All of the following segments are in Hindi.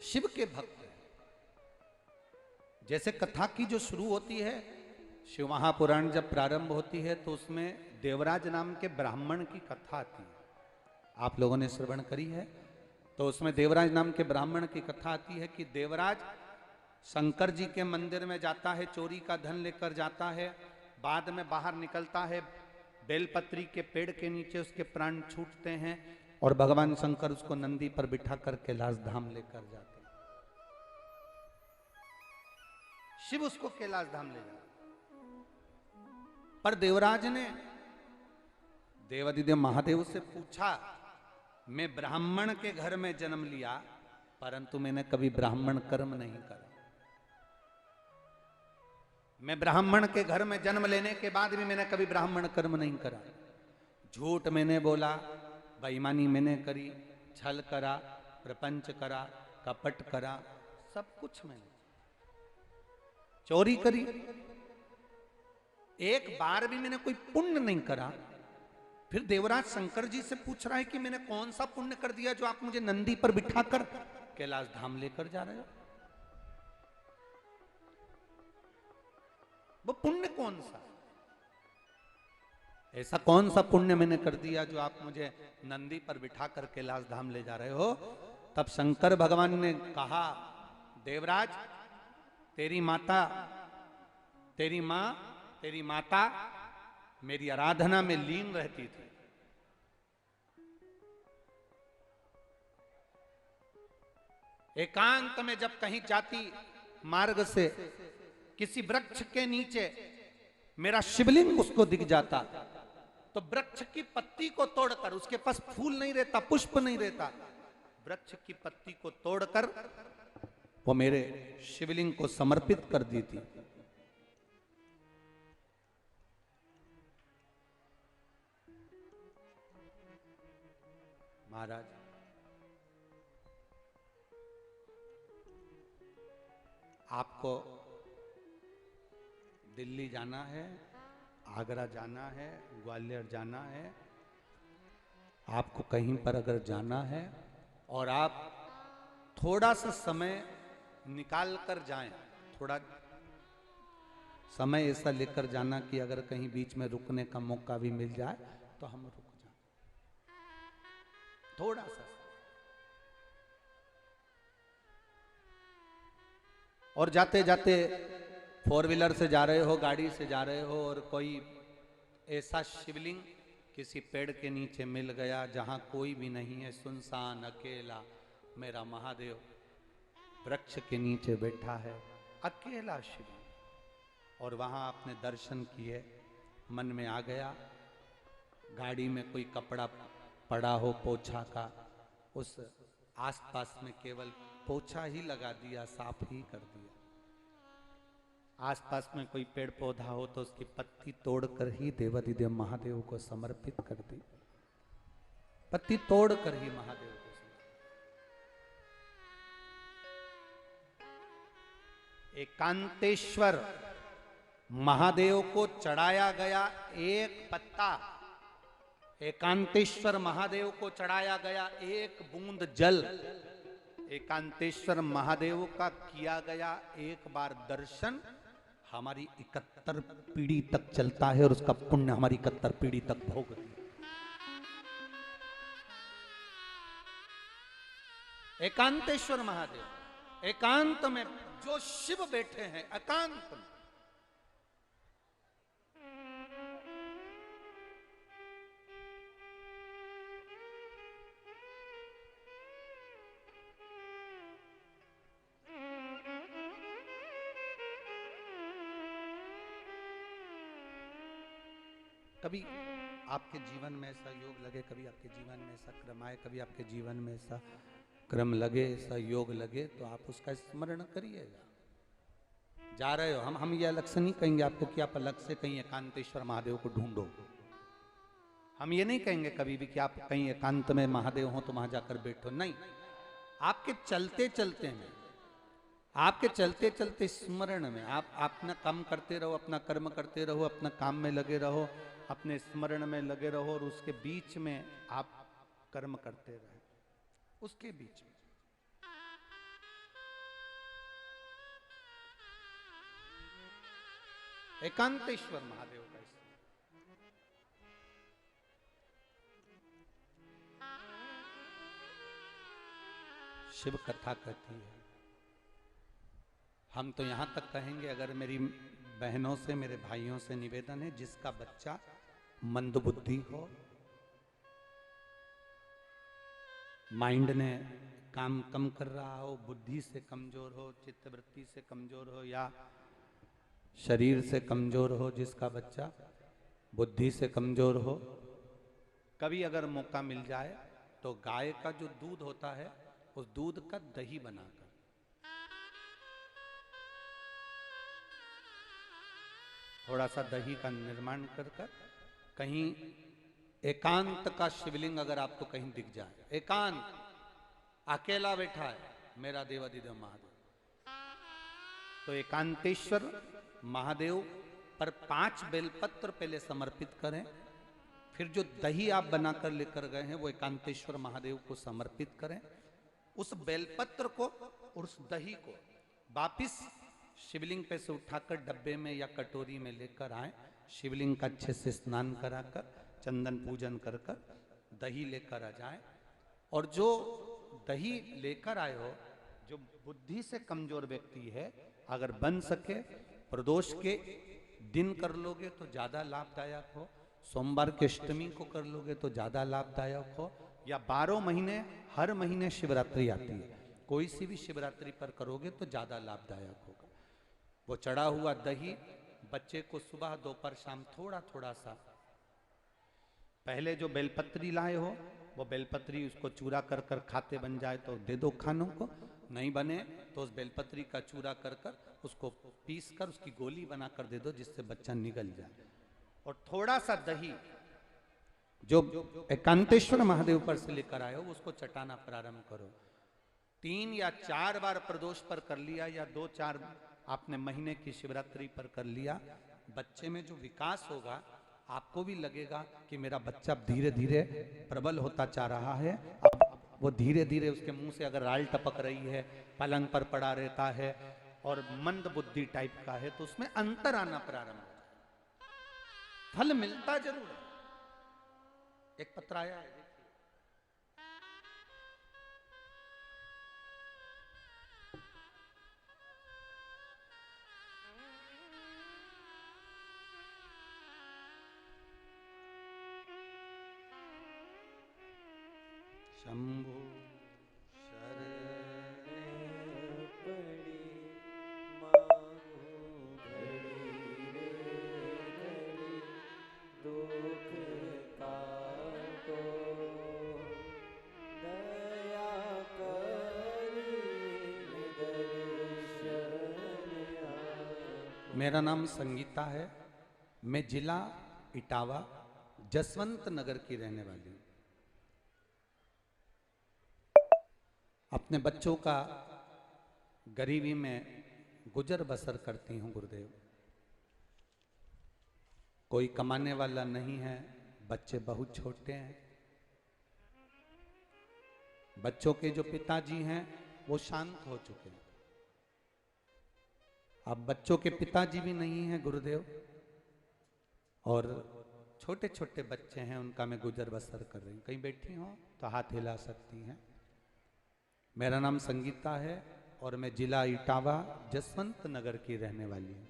शिव के भक्त हैं। जैसे कथा की जो शुरू होती है, शिव महापुराण जब प्रारंभ होती है तो उसमें देवराज नाम के ब्राह्मण की कथा आती है। आप लोगों ने श्रवण करी है। तो उसमें देवराज नाम के ब्राह्मण की कथा आती है कि देवराज शंकर जी के मंदिर में जाता है, चोरी का धन लेकर जाता है, बाद में बाहर निकलता है, बेलपत्री के पेड़ के नीचे उसके प्राण छूटते हैं और भगवान शंकर उसको नंदी पर बिठा कर कैलाश धाम लेकर जाते हैं। शिव उसको कैलाश धाम ले जाते। पर देवराज ने देवादिदेव महादेव से पूछा, मैं ब्राह्मण के घर में जन्म लिया परंतु मैंने कभी ब्राह्मण कर्म नहीं करा। मैं ब्राह्मण के घर में जन्म लेने के बाद भी मैंने कभी ब्राह्मण कर्म नहीं करा। झूठ मैंने बोला, बेईमानी मैंने करी, छल करा, प्रपंच करा, कपट करा, सब कुछ मैंने, चोरी करी, एक बार भी मैंने कोई पुण्य नहीं करा। फिर देवराज शंकर जी से पूछ रहा है कि मैंने कौन सा पुण्य कर दिया जो आप मुझे नंदी पर बिठाकर कैलाश धाम लेकर जा रहे हो? वो पुण्य कौन सा, ऐसा कौन सा पुण्य मैंने कर दिया जो आप मुझे नंदी पर बिठाकर कैलाश धाम ले जा रहे हो? तब शंकर भगवान ने कहा, देवराज तेरी माता, तेरी मां, तेरी माता मेरी आराधना में लीन रहती थी। एकांत में जब कहीं जाती मार्ग से किसी वृक्ष के नीचे मेरा शिवलिंग उसको दिख जाता तो वृक्ष की पत्ती को तोड़कर, उसके पास फूल नहीं रहता, पुष्प नहीं रहता, वृक्ष की पत्ती को तोड़कर वो मेरे शिवलिंग को समर्पित कर दी थी। महाराज आपको दिल्ली जाना है, आगरा जाना है, ग्वालियर जाना है, आपको कहीं पर अगर जाना है और आप थोड़ा सा समय निकाल कर जाएं, थोड़ा समय ऐसा लेकर जाना कि अगर कहीं बीच में रुकने का मौका भी मिल जाए तो हम रुक जाएं, थोड़ा सा। और जाते जाते फोर व्हीलर से जा रहे हो, गाड़ी से जा रहे हो और कोई ऐसा शिवलिंग किसी पेड़ के नीचे मिल गया जहां कोई भी नहीं है, सुनसान अकेला, मेरा महादेव वृक्ष के नीचे बैठा है, अकेला शिवलिंग, और वहां आपने दर्शन किए, मन में आ गया, गाड़ी में कोई कपड़ा पड़ा हो पोछा का, उस आसपास में केवल पोछा ही लगा दिया, साफ ही कर दिया। आसपास में कोई पेड़ पौधा हो तो उसकी पत्ती तोड़कर ही देवादिदेव महादेव को समर्पित कर दी, पत्ती तोड़कर ही महादेव को समर्पित। एकांतेश्वर महादेव को चढ़ाया गया एक पत्ता, एकांतेश्वर महादेव को चढ़ाया गया एक बूंद जल, एकांतेश्वर महादेव का किया गया एक बार दर्शन हमारी 71 पीढ़ी तक चलता है और उसका पुण्य हमारी 71 पीढ़ी तक भोगती है। एकांतेश्वर महादेव, एकांत में जो शिव बैठे हैं, एकांत में, कभी आपके जीवन में ऐसा योग लगे, कभी आपके जीवन में ऐसा क्रम आए, कभी आपके जीवन में ऐसा क्रम लगे, ऐसा योग लगे तो आप उसका स्मरण करिएगा। जा रहे हो, हम ये अलग से नहीं कहेंगे आपको कि आप अलग से कहीं एकांतेश्वर महादेव को ढूंढो। हम ये नहीं कहेंगे कभी भी कि आप कहीं एकांत में महादेव हो तो वहां जाकर बैठो, नहीं। आपके चलते चलते में, आपके चलते चलते स्मरण में आप अपना काम करते रहो, अपना कर्म करते रहो, अपना काम में लगे रहो, अपने स्मरण में लगे रहो और उसके बीच में आप कर्म करते रहे, उसके बीच में एकांतेश्वर महादेव का शिव कथा कहती है। हम तो यहां तक कहेंगे, अगर मेरी बहनों से, मेरे भाइयों से निवेदन है, जिसका बच्चा मंदबुद्धि हो, माइंड ने काम कम कर रहा हो, बुद्धि से कमजोर हो, चित्तवृत्ति से कमजोर हो, या शरीर से कमजोर हो, जिसका बच्चा बुद्धि से कमजोर हो, कभी अगर मौका मिल जाए तो गाय का जो दूध होता है, उस दूध का दही बनाकर, थोड़ा सा दही का निर्माण कर कर, कहीं एकांत का शिवलिंग अगर आपको कहीं दिख जाए, एकांत अकेला बैठा है मेरा देवाधिदेव महादेव, तो एकांतेश्वर महादेव पर 5 बेलपत्र पहले समर्पित करें, फिर जो दही आप बनाकर लेकर गए हैं वो एकांतेश्वर महादेव को समर्पित करें। उस बेलपत्र को और उस दही को वापिस शिवलिंग पे से उठाकर डब्बे में या कटोरी में लेकर आए, शिवलिंग का अच्छे से स्नान कराकर, चंदन पूजन कर कर दही लेकर आ जाए। और जो दही लेकर आए हो, जो बुद्धि से कमजोर व्यक्ति है, अगर बन सके प्रदोष के दिन कर लोगे तो ज्यादा लाभदायक हो, सोमवार के अष्टमी को कर लोगे तो ज्यादा लाभदायक हो, या 12 महीने हर महीने शिवरात्रि आती है, कोई सी भी शिवरात्रि पर करोगे तो ज्यादा लाभदायक होगा। वो चढ़ा हुआ दही बच्चे को सुबह दोपहर शाम थोड़ा थोड़ा सा, पहले जो बेलपत्री लाए हो वो बेलपत्री उसको चूरा कर कर खाते बन जाए तो दे दो खानों को, नहीं बने तो उस बेलपत्री का चूरा कर कर उसको पीस कर उसकी गोली बनाकर दे दो, जिससे बच्चा निगल जाए। और थोड़ा सा दही जो एकांतेश्वर महादेव पर से लेकर आए हो उसको चटाना प्रारंभ करो। 3 या 4 बार प्रदोष पर कर लिया, या 2-4 आपने महीने की शिवरात्रि पर कर लिया, बच्चे में जो विकास होगा आपको भी लगेगा कि मेरा बच्चा धीरे धीरे प्रबल होता जा रहा है। अब वो धीरे धीरे उसके मुंह से अगर राल टपक रही है, पलंग पर पड़ा रहता है और मंद बुद्धि टाइप का है, तो उसमें अंतर आना प्रारंभ होता है। फल मिलता जरूर है। एक पत्र आया है, शंभु मेरा नाम संगीता है, मैं जिला इटावा जसवंत नगर की रहने वाली हूँ। अपने बच्चों का गरीबी में गुजर बसर करती हूँ गुरुदेव। कोई कमाने वाला नहीं है, बच्चे बहुत छोटे हैं। बच्चों के जो पिताजी हैं वो शांत हो चुके हैं। अब बच्चों के पिताजी भी नहीं हैं गुरुदेव, और छोटे छोटे बच्चे हैं, उनका मैं गुजर बसर कर रही हूँ। कहीं बैठी हो तो हाथ हिला सकती हैं। मेरा नाम संगीता है और मैं जिला इटावा जसवंत नगर की रहने वाली हूँ।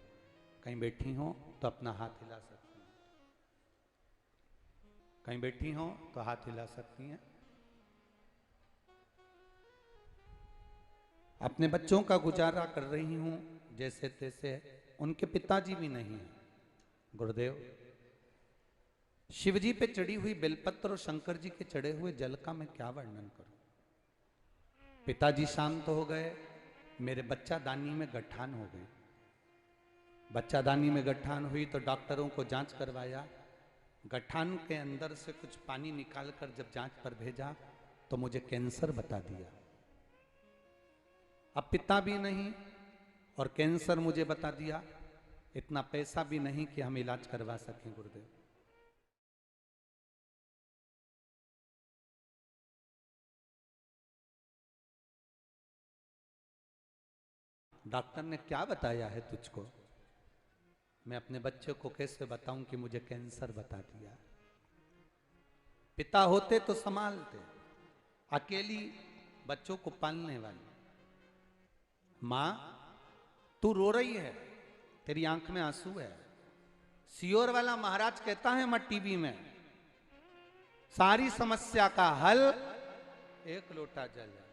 कहीं बैठी हो तो अपना हाथ हिला सकती हैं। कहीं बैठी हो तो हाथ हिला सकती हैं। अपने बच्चों का गुजारा कर रही हूँ जैसे तैसे। उनके पिताजी भी नहीं हैं गुरुदेव। शिवजी पे चढ़ी हुई बेलपत्र और शंकर जी के चढ़े हुए जल का मैं क्या वर्णन करूं। पिताजी शांत हो गए, मेरे बच्चा दानी में गठान हो गई। बच्चा दानी में गठान हुई तो डॉक्टरों को जांच करवाया। गठान के अंदर से कुछ पानी निकालकर जब जांच पर भेजा तो मुझे कैंसर बता दिया। अब पिता भी नहीं और कैंसर मुझे बता दिया। इतना पैसा भी नहीं कि हम इलाज करवा सकें गुरुदेव। डॉक्टर ने क्या बताया है तुझको? मैं अपने बच्चे को कैसे बताऊं कि मुझे कैंसर बता दिया। पिता होते तो संभालते, अकेली बच्चों को पालने वाली मां, तू रो रही है, तेरी आंख में आंसू है। सियोर वाला महाराज कहता है मैं टीवी में, सारी समस्या का हल एक लोटा जल है।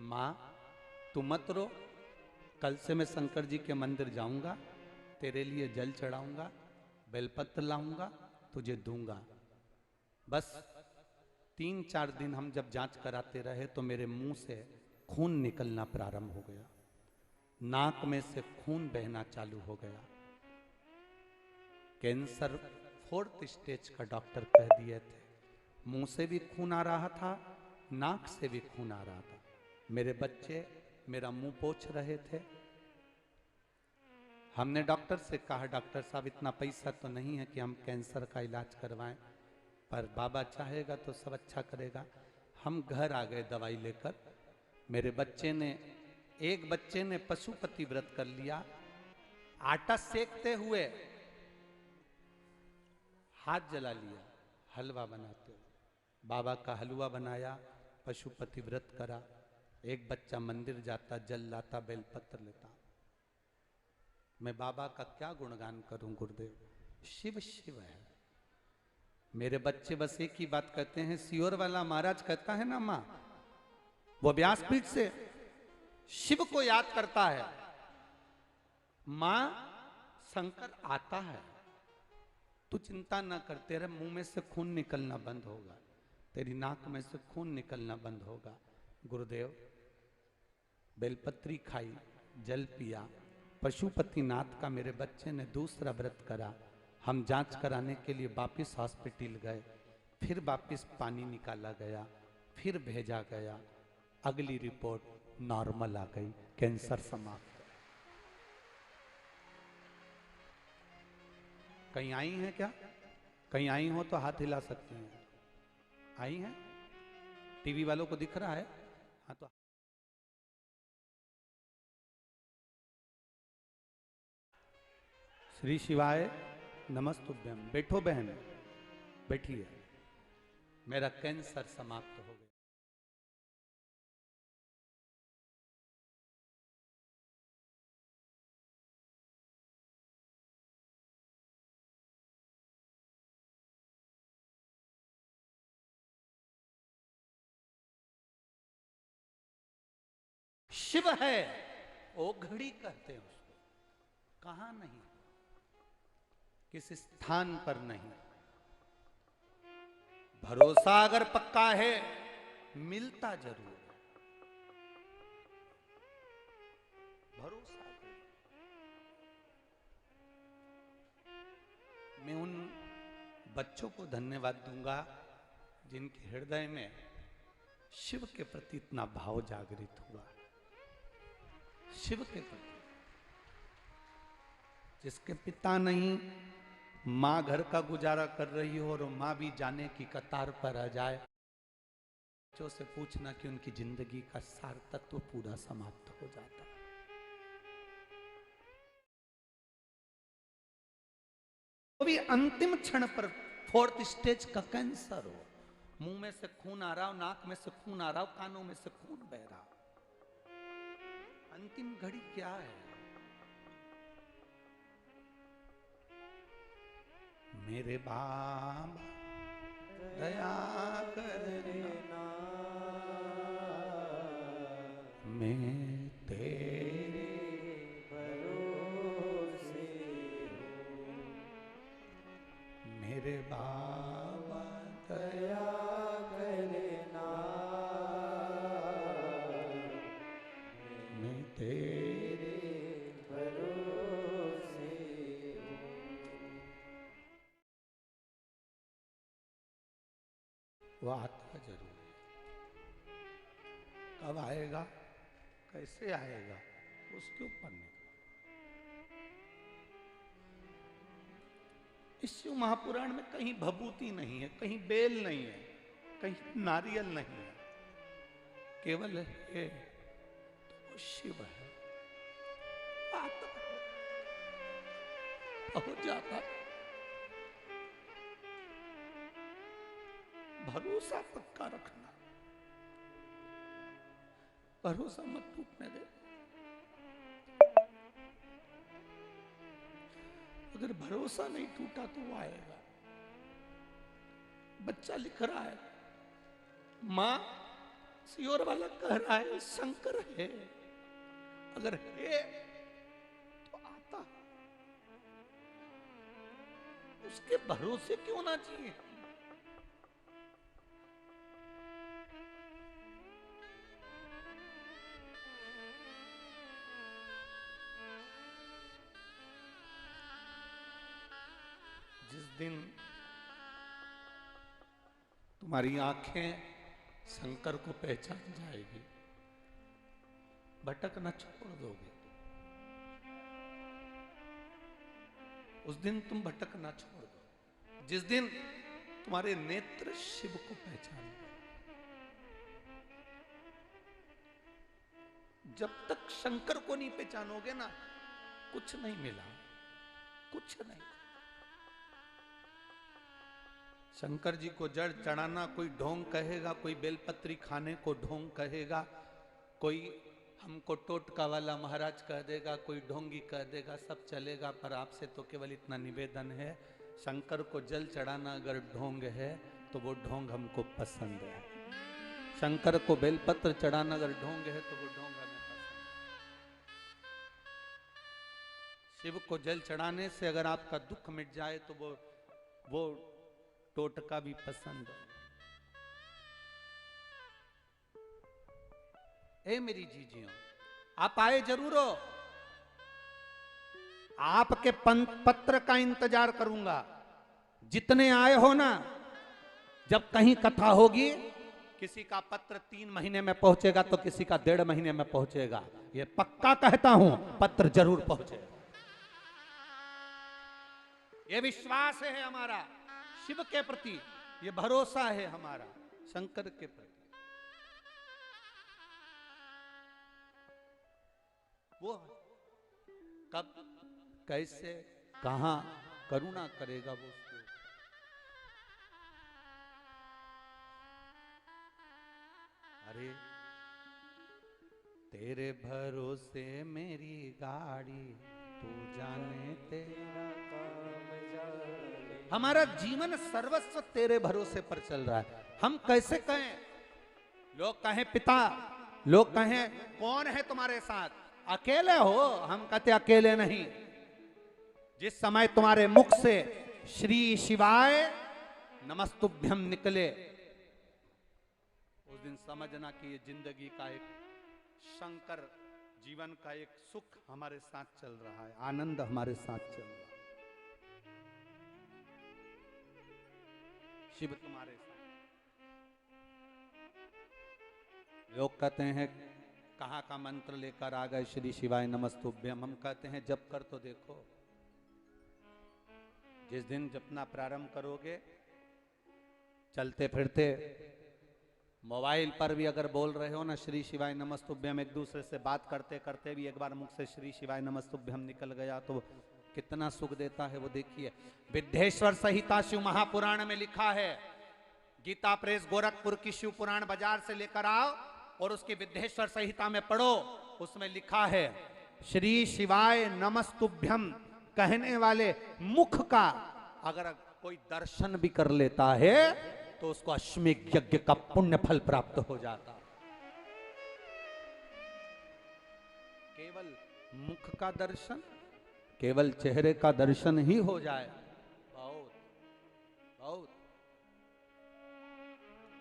मां तू मत रो, कल से मैं शंकर जी के मंदिर जाऊंगा, तेरे लिए जल चढ़ाऊंगा, बेलपत्र लाऊंगा, तुझे दूंगा। बस 3-4 दिन हम जब जांच कराते रहे तो मेरे मुंह से खून निकलना प्रारंभ हो गया, नाक में से खून बहना चालू हो गया। कैंसर 4th स्टेज का डॉक्टर कह दिए थे। मुंह से भी खून आ रहा था, नाक से भी खून आ रहा था। मेरे बच्चे मेरा मुंह पोंछ रहे थे। हमने डॉक्टर से कहा, डॉक्टर साहब इतना पैसा तो नहीं है कि हम कैंसर का इलाज करवाएं, पर बाबा चाहेगा तो सब अच्छा करेगा। हम घर आ गए दवाई लेकर। मेरे बच्चे ने, एक बच्चे ने पशुपति व्रत कर लिया, आटा सेकते हुए हाथ जला लिया हलवा बनाते हुए। बाबा का हलवा बनाया, पशुपति व्रत करा। एक बच्चा मंदिर जाता, जल लाता, बेलपत्र लेता। मैं बाबा का क्या गुणगान करूं गुरुदेव, शिव शिव है। मेरे बच्चे बस एक ही बात कहते हैं, सियोर वाला महाराज कहता है ना मां, वो व्यासपीठ से शिव को याद करता है, मां शंकर आता है, तू चिंता ना कर, तेरे मुंह में से खून निकलना बंद होगा, तेरी नाक में से खून निकलना बंद होगा। गुरुदेव बेलपत्री खाई, जल पिया, पशुपतिनाथ का मेरे बच्चे ने दूसरा व्रत करा। हम जांच कराने के लिए वापिस हॉस्पिटल गए, फिर वापिस पानी निकाला गया, फिर भेजा गया। अगली रिपोर्ट नॉर्मल आ गई, कैंसर समाप्त। कहीं आई हैं क्या? कहीं आई हो तो हाथ हिला सकती हैं। आई हैं? टीवी वालों को दिख रहा है? हाँ तो श्री शिवाय नमस्तुभ्यम। बैठो बहन, बैठिए। मेरा कैंसर समाप्त हो गया। शिव है, ओघड़ी कहते हैं उसको। कहां नहीं, किस स्थान पर नहीं। भरोसा अगर पक्का है, मिलता जरूर है। भरोसा करो। मैं उन बच्चों को धन्यवाद दूंगा जिनके हृदय में शिव के प्रति इतना भाव जागृत हुआ। शिव के प्रति, जिसके पिता नहीं, मां घर का गुजारा कर रही हो और मां भी जाने की कतार पर आ जाए, बच्चों से पूछना कि उनकी जिंदगी का सार्थत्व पूरा समाप्त हो जाता है। वो भी अंतिम क्षण पर 4th स्टेज का कैंसर हो, मुंह में से खून आ रहा हो, नाक में से खून आ रहा हो, कानों में से खून बह रहा हो। अंतिम घड़ी क्या है? मेरे बाबा दया करना, मैं तेरे भरोसे हूँ। मेरे बाबा दया करना, मैं तेरे भरोसे हूँ। वो आता जरूर है। कब आएगा, कैसे आएगा, उसके ऊपर नहीं। इस शिव महापुराण में कहीं भभूति नहीं है, कहीं बेल नहीं है, कहीं नारियल नहीं है, केवल है तो वो शिव है, आत्मा है। पहुंच जाता। भरोसा पक्का रखना, भरोसा मत टूटने दे। अगर भरोसा नहीं टूटा तो वो आएगा। बच्चा लिख रहा है, मां सियोर वाला कह रहा है शंकर है, अगर है तो आता, उसके भरोसे क्यों ना चाहिए। जिस दिन तुम्हारी आंखें शंकर को पहचान जाएगी, भटकना छोड़ दोगे। उस दिन तुम भटकना छोड़ दो, जिस दिन तुम्हारे नेत्र शिव को पहचान गए। जब तक शंकर को नहीं पहचानोगे ना, कुछ नहीं मिला, कुछ नहीं। शंकर जी को जड़ चढ़ाना कोई ढोंग कहेगा, कोई बेलपत्री खाने को ढोंग कहेगा, कोई हमको टोटका वाला महाराज कह देगा, कोई ढोंगी कह देगा, सब चलेगा। पर आपसे तो केवल इतना निवेदन है, शंकर को जल चढ़ाना अगर ढोंग है तो वो ढोंग हमको पसंद है। शंकर को बेलपत्र चढ़ाना अगर ढोंग है तो वो ढोंग हमें पसंद है। शिव को जल चढ़ाने से अगर आपका दुख मिट जाए तो वो टोटका भी पसंद है। ए मेरी जीजियों, आप आए जरूर हो, आपके पत्र का इंतजार करूंगा। जितने आए हो ना, जब कहीं कथा होगी, किसी का पत्र 3 महीने में पहुंचेगा तो किसी का 1.5 महीने में पहुंचेगा। ये पक्का कहता हूं, पत्र जरूर पहुंचेगा। ये विश्वास है हमारा शिव के प्रति, ये भरोसा है हमारा शंकर के प्रति। वो कब, कैसे, कहां करुणा करेगा वो उसको। अरे तेरे भरोसे मेरी गाड़ी, तू जाने तेरा काम जाने। हमारा जीवन सर्वस्व तेरे भरोसे पर चल रहा है। हम कैसे कहें, लोग कहें पिता, लोग कहें कौन है तुम्हारे साथ, अकेले हो। हम कहते अकेले नहीं। जिस समय तुम्हारे मुख से श्री शिवाय नमस्तुभ्यम निकले, उस दिन समझना कि ये जिंदगी का एक शंकर, जीवन का एक सुख हमारे साथ चल रहा है, आनंद हमारे साथ चल रहा है। शिव तुम्हारे साथ। लोग कहते हैं कहाँ का मंत्र लेकर आ गए श्री शिवाय नमस्तुभ्यम। हम कहते हैं जप कर तो देखो। जिस दिन जपना प्रारंभ करोगे, चलते फिरते मोबाइल पर भी अगर बोल रहे हो ना श्री शिवाय नमस्तुभ्यम, एक दूसरे से बात करते करते भी एक बार मुख से श्री शिवाय नमस्तुभ्यम निकल गया तो कितना सुख देता है वो देखिए। विद्येश्वर संहिता शिव महापुराण में लिखा है, गीता प्रेस गोरखपुर की शिव पुराण बाजार से लेकर आओ और उसकी विद्येश्वर संहिता में पढ़ो। उसमें लिखा है श्री शिवाय नमस्तुभ्यम कहने वाले मुख का अगर कोई दर्शन भी कर लेता है तो उसको अश्वमेध यज्ञ का पुण्य फल प्राप्त हो जाता। केवल मुख का दर्शन, केवल चेहरे का दर्शन ही हो जाए, बहुत बहुत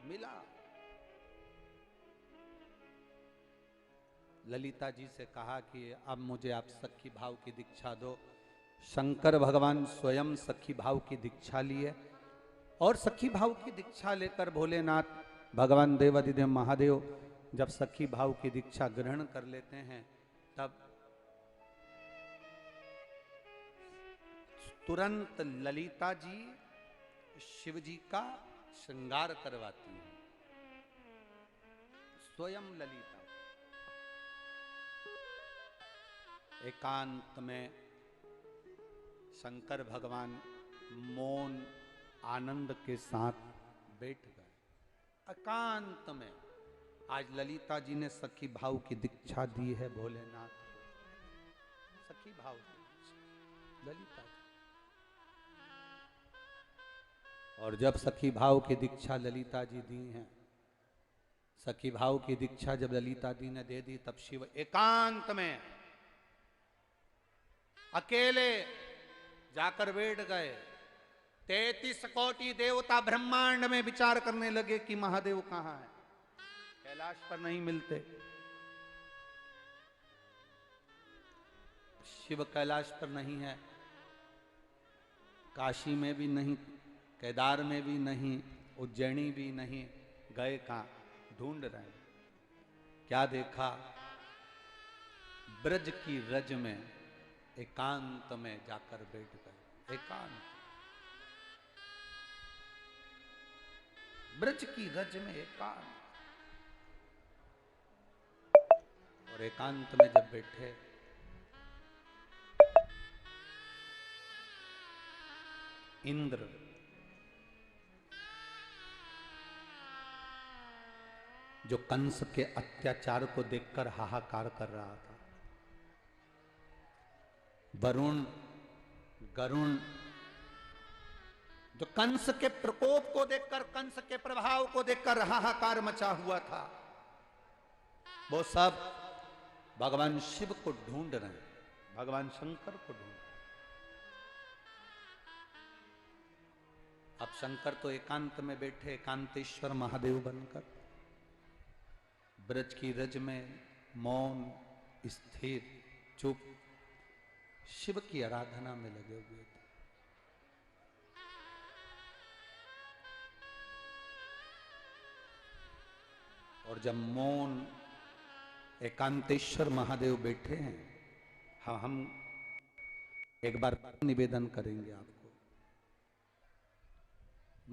मिला। ललिता जी से कहा कि अब मुझे आप सखी भाव की दीक्षा दो। शंकर भगवान स्वयं सखी भाव की दीक्षा लिए और सखी भाव की दीक्षा लेकर भोलेनाथ भगवान देवाधिदेव महादेव जब सखी भाव की दीक्षा ग्रहण कर लेते हैं तब तुरंत ललिता जी शिव जी का श्रृंगार करवाती हैं। स्वयं ललिता एकांत में शंकर भगवान मौन आनंद के साथ बैठ गए एकांत में। आज ललिता जी ने सखी भाव की दीक्षा दी है भोलेनाथ को। सखी भाव की ललिता जी। और जब सखी भाव की दीक्षा ललिता जी दी हैं, सखी भाव की दीक्षा जब ललिता जी ने दे दी, तब शिव एकांत में अकेले जाकर बैठ गए। 33 कोटि देवता ब्रह्मांड में विचार करने लगे कि महादेव कहां है, कैलाश पर नहीं मिलते। शिव कैलाश पर नहीं है, काशी में भी नहीं, केदार में भी नहीं, उज्जैनी भी नहीं, गए कहां? ढूंढ रहे हैं। क्या देखा? ब्रज की रज में एकांत में जाकर बैठ गए। एकांत, ब्रज की रज में एकांत। और एकांत में जब बैठे, इंद्र जो कंस के अत्याचार को देखकर हाहाकार कर रहा था, वरुण, गरुण जो कंस के प्रकोप को देखकर, कंस के प्रभाव को देखकर हाहाकार मचा हुआ था, वो सब भगवान शिव को ढूंढ रहे हैं, भगवान शंकर को ढूंढ रहे हैं। अब शंकर तो एकांत में बैठे, एकांतेश्वर महादेव बनकर ब्रज की रज में मौन, स्थिर, चुप शिव की आराधना में लगे हुए थे। और जब मौन एकांतेश्वर महादेव बैठे हैं, हाँ, हम एक बार निवेदन करेंगे आपको।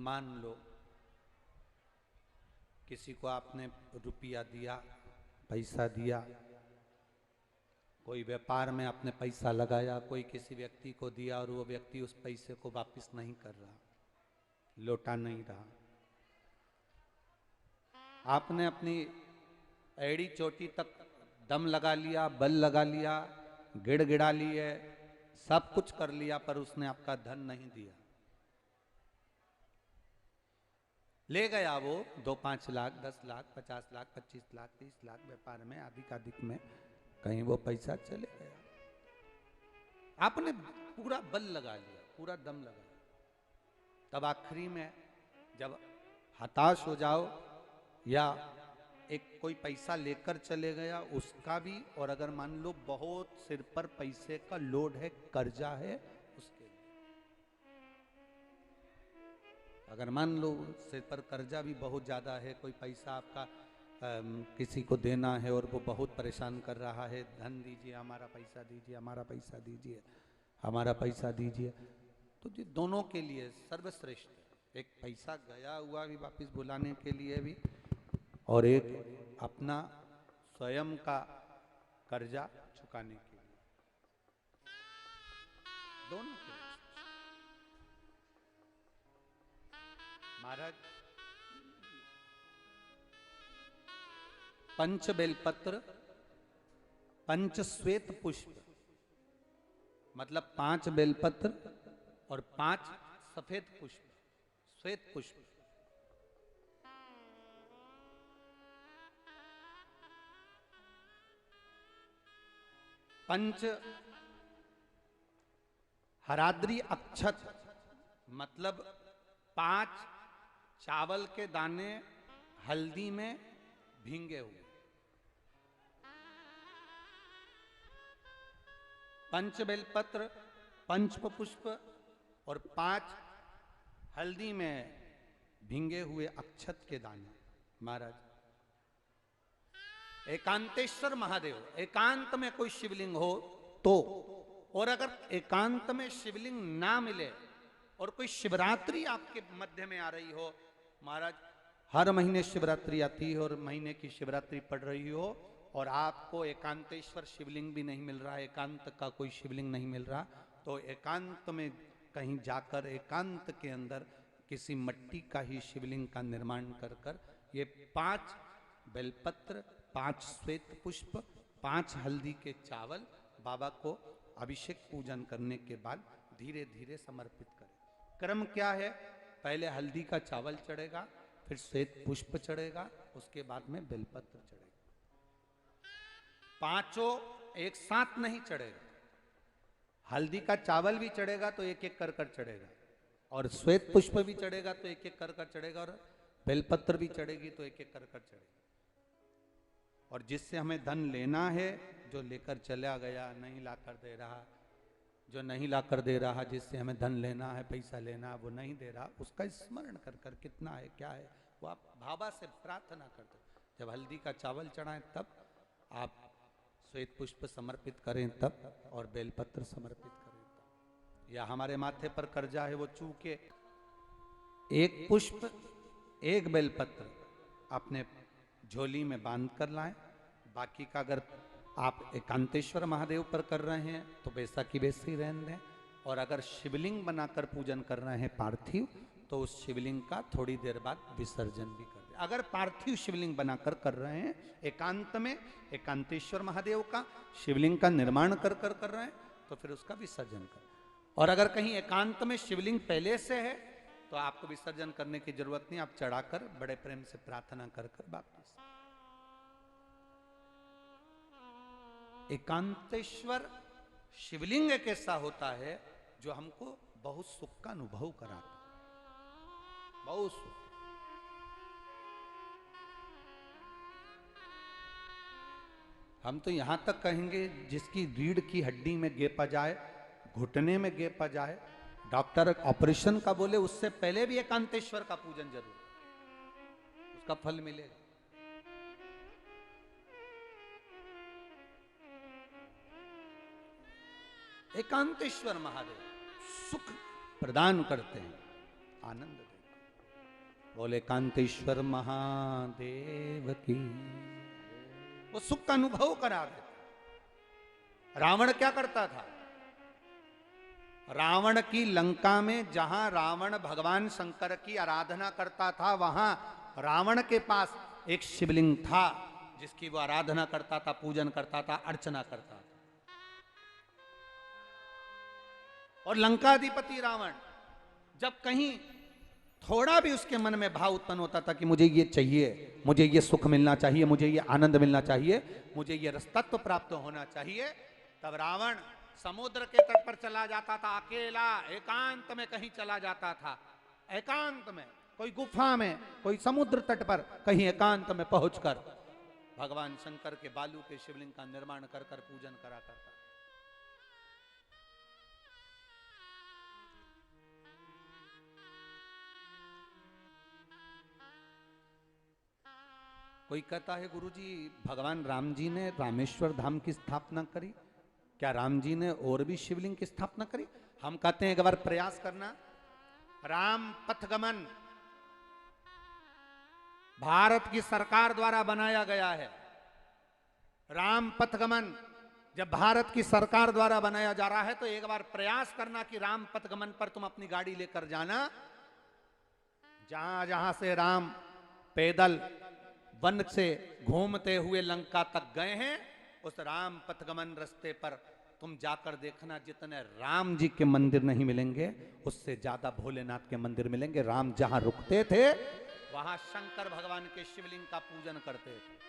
मान लो किसी को आपने रुपया दिया, पैसा दिया, कोई व्यापार में आपने पैसा लगाया, कोई किसी व्यक्ति को दिया और वो व्यक्ति उस पैसे को वापस नहीं कर रहा, लौटा नहीं रहा। आपने अपनी एड़ी चोटी तक दम लगा लिया, बल लगा लिया, गिड़गिड़ा लिए, सब कुछ कर लिया, पर उसने आपका धन नहीं दिया। ले गया वो 2-5 लाख, 10 लाख, 50 लाख, 25 लाख, 30 लाख व्यापार में, अधिकाधिक में कहीं वो पैसा चले गया। आपने पूरा बल लगा लिया, पूरा दम लगा लिया, तब आखिरी में जब हताश हो जाओ, या एक कोई पैसा लेकर चले गया उसका भी, और अगर मान लो बहुत सिर पर पैसे का लोड है, कर्जा है उसके लिए, अगर मान लो सिर पर कर्जा भी बहुत ज्यादा है, कोई पैसा आपका किसी को देना है और वो बहुत परेशान कर रहा है, धन दीजिए, हमारा पैसा दीजिए, हमारा पैसा दीजिए, हमारा पैसा दीजिए, तो ये दोनों के लिए सर्वश्रेष्ठ है। एक पैसा गया हुआ भी वापस बुलाने के लिए भी, और एक अपना स्वयं का कर्जा चुकाने के लिए, दोनों के लिए। महाराज पंच बेलपत्र, पंच श्वेत पुष्प, मतलब 5 बेलपत्र और 5 सफेद पुष्प, श्वेत पुष्प, पंच हराद्री अक्षत, मतलब 5 चावल के दाने हल्दी में भींगे हुए, पंच बेलपत्र, पंच पुष्प और 5 हल्दी में भींगे हुए अक्षत के दाने। महाराज एकांतेश्वर महादेव, एकांत में कोई शिवलिंग हो तो, और अगर एकांत में शिवलिंग ना मिले और कोई शिवरात्रि आपके मध्य में आ रही हो, महाराज हर महीने शिवरात्रि आती है और महीने की शिवरात्रि पड़ रही हो, और आपको एकांतेश्वर शिवलिंग भी नहीं मिल रहा, एकांत का कोई शिवलिंग नहीं मिल रहा, तो एकांत में कहीं जाकर एकांत के अंदर किसी मिट्टी का ही शिवलिंग का निर्माण कर कर ये 5 बेलपत्र, 5 श्वेत पुष्प, 5 हल्दी के चावल बाबा को अभिषेक पूजन करने के बाद धीरे धीरे समर्पित करें। क्रम क्या है? पहले हल्दी का चावल चढ़ेगा, फिर श्वेत पुष्प चढ़ेगा, उसके बाद में बेलपत्र चढ़ेगा। पांचों एक साथ नहीं चढ़ेगा। हल्दी का चावल भी चढ़ेगा तो एक एक कर चढ़ेगा, और श्वेत पुष्प भी चढ़ेगा तो एक एक कर चढ़ेगा, और बेलपत्र भी चढ़ेगी तो एक एक कर चढ़ेगा। और जिससे हमें धन लेना है, जो लेकर चला गया, नहीं ला कर दे रहा, जो नहीं ला कर दे रहा, जिससे हमें धन लेना है, पैसा लेना है, वो नहीं दे रहा, उसका स्मरण कर कर कितना है, क्या है, वो आप भावा से प्रार्थना करते। जब हल्दी का चावल चढ़ाएं तब, आप श्वेत पुष्प समर्पित करें तब, और बेलपत्र समर्पित करें तब। या हमारे माथे पर कर्जा है, वो चूके एक पुष्प एक बेलपत्र अपने झोली में बांध कर लाएं। बाकी का अगर आप एकांतेश्वर महादेव पर कर रहे हैं तो वैसा की वैसे ही रहने दें, और अगर शिवलिंग बनाकर पूजन कर रहे हैं पार्थिव, तो उस शिवलिंग का थोड़ी देर बाद विसर्जन भी कर दें। अगर पार्थिव शिवलिंग बनाकर कर रहे हैं एकांत में, एकांतेश्वर महादेव का शिवलिंग का निर्माण कर रहे हैं, तो फिर उसका विसर्जन करें। और अगर कहीं एकांत में शिवलिंग पहले से है तो आपको विसर्जन करने की जरूरत नहीं, आप चढ़ाकर बड़े प्रेम से प्रार्थना कर वापस। एकांतेश्वर शिवलिंग एक ऐसा होता है जो हमको बहुत सुख का अनुभव कराता है, बहुत सुख। हम तो यहां तक कहेंगे जिसकी रीढ़ की हड्डी में गेप आ जाए, घुटने में गेप आ जाए, डॉक्टर ऑपरेशन का बोले, उससे पहले भी एकांतेश्वर का पूजन जरूर, उसका फल मिलेगा। एकांतेश्वर महादेव सुख प्रदान करते हैं, आनंद देते हैं। बोले एकांतेश्वर महादेव की, वो सुख का अनुभव करा देते। रावण क्या करता था? रावण की लंका में जहां रावण भगवान शंकर की आराधना करता था, वहां रावण के पास एक शिवलिंग था जिसकी वो आराधना करता था, पूजन करता था, अर्चना करता था। और लंकाधिपति रावण जब कहीं थोड़ा भी उसके मन में भाव उत्पन्न होता था कि मुझे ये चाहिए, मुझे ये सुख मिलना चाहिए, मुझे ये आनंद मिलना चाहिए, मुझे ये रसतत्व प्राप्त होना चाहिए, तब रावण समुद्र के तट पर चला जाता था, अकेला एकांत में कहीं चला जाता था। एकांत में, कोई गुफा में, कोई समुद्र तट पर, कहीं एकांत में पहुंचकर भगवान शंकर के बालू के शिवलिंग का निर्माण कर पूजन करा करता। कोई कहता है गुरुजी भगवान राम जी ने रामेश्वर धाम की स्थापना करी, क्या राम जी ने और भी शिवलिंग की स्थापना करी? हम कहते हैं एक बार प्रयास करना। राम पथगमन भारत की सरकार द्वारा बनाया गया है। राम पथगमन जब भारत की सरकार द्वारा बनाया जा रहा है तो एक बार प्रयास करना कि राम पथगमन पर तुम अपनी गाड़ी लेकर जाना। जहां जहां से राम पैदल वन से घूमते हुए लंका तक गए हैं, उस राम पथगमन रास्ते पर तुम जाकर देखना, जितने राम जी के मंदिर नहीं मिलेंगे उससे ज्यादा भोलेनाथ के मंदिर मिलेंगे। राम जहां रुकते थे वहां शंकर भगवान के शिवलिंग का पूजन करते थे।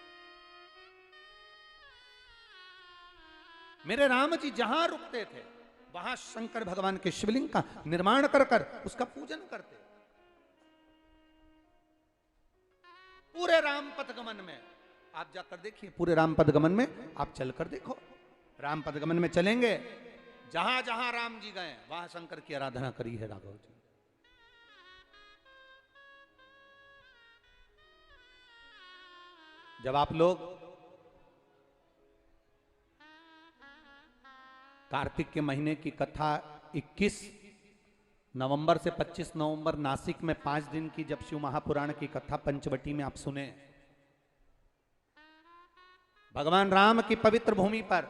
मेरे राम जी जहां रुकते थे वहां शंकर भगवान के शिवलिंग का निर्माण कर उसका पूजन करते। पूरे राम पथगमन में आप जाकर देखिए, पूरे राम पथगमन में आप चलकर देखो। राम पथगमन में चलेंगे, जहां जहां राम जी गए वहां शंकर की आराधना करी है राघव जी। जब आप लोग कार्तिक के महीने की कथा 21 नवंबर से 25 नवंबर नासिक में 5 दिन की जब शिव महापुराण की कथा पंचवटी में आप सुने, भगवान राम की पवित्र भूमि पर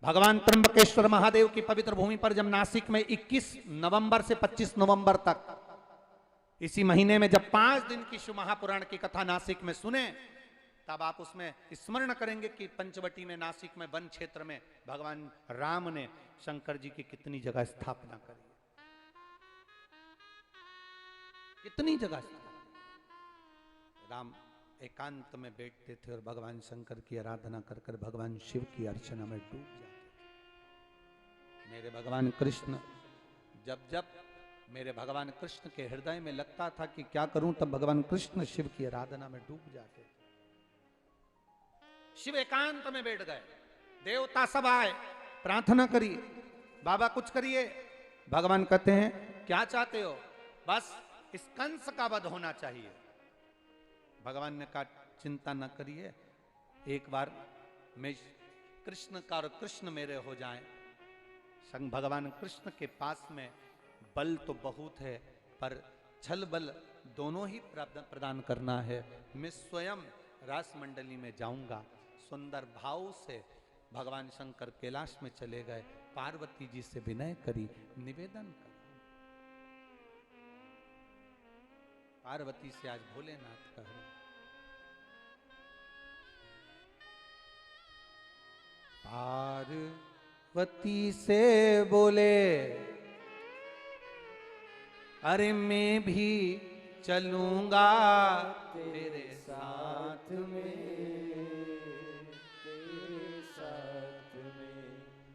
भगवान त्र्यंबकेश्वर महादेव की पवित्र भूमि पर जब नासिक में 21 नवंबर से 25 नवंबर तक इसी महीने में जब 5 दिन की शिव महापुराण की कथा नासिक में सुने, तब आप उसमें स्मरण करेंगे कि पंचवटी में, नासिक में, वन क्षेत्र में भगवान राम ने शंकर जी की कितनी जगह स्थापना करी, कितनी जगह राम एकांत में बैठते थे और भगवान शंकर की आराधना कर कर भगवान शिव की अर्चना में डूब जाते थे। मेरे भगवान कृष्ण जब जब मेरे भगवान कृष्ण के हृदय में लगता था कि क्या करूं, तब भगवान कृष्ण शिव की आराधना में डूब जाते थे। शिव एकांत में बैठ गए, देवता सब आए, प्रार्थना करिए, बाबा कुछ करिए। भगवान कहते हैं क्या चाहते हो? बस इस कंस का वध होना चाहिए। भगवान ने कहा चिंता न करिए, एक बार मैं कृष्ण का और कृष्ण मेरे हो जाएं। संग भगवान कृष्ण के पास में बल तो बहुत है, पर छल बल दोनों ही प्रदान करना है। मैं स्वयं रास मंडली में जाऊंगा। सुंदर भाव से भगवान शंकर कैलाश में चले गए, पार्वती जी से विनय करी, निवेदन कर। पार्वती से आज भोलेनाथ कह रहे, पार्वती से बोले अरे मैं भी चलूंगा तेरे साथ में,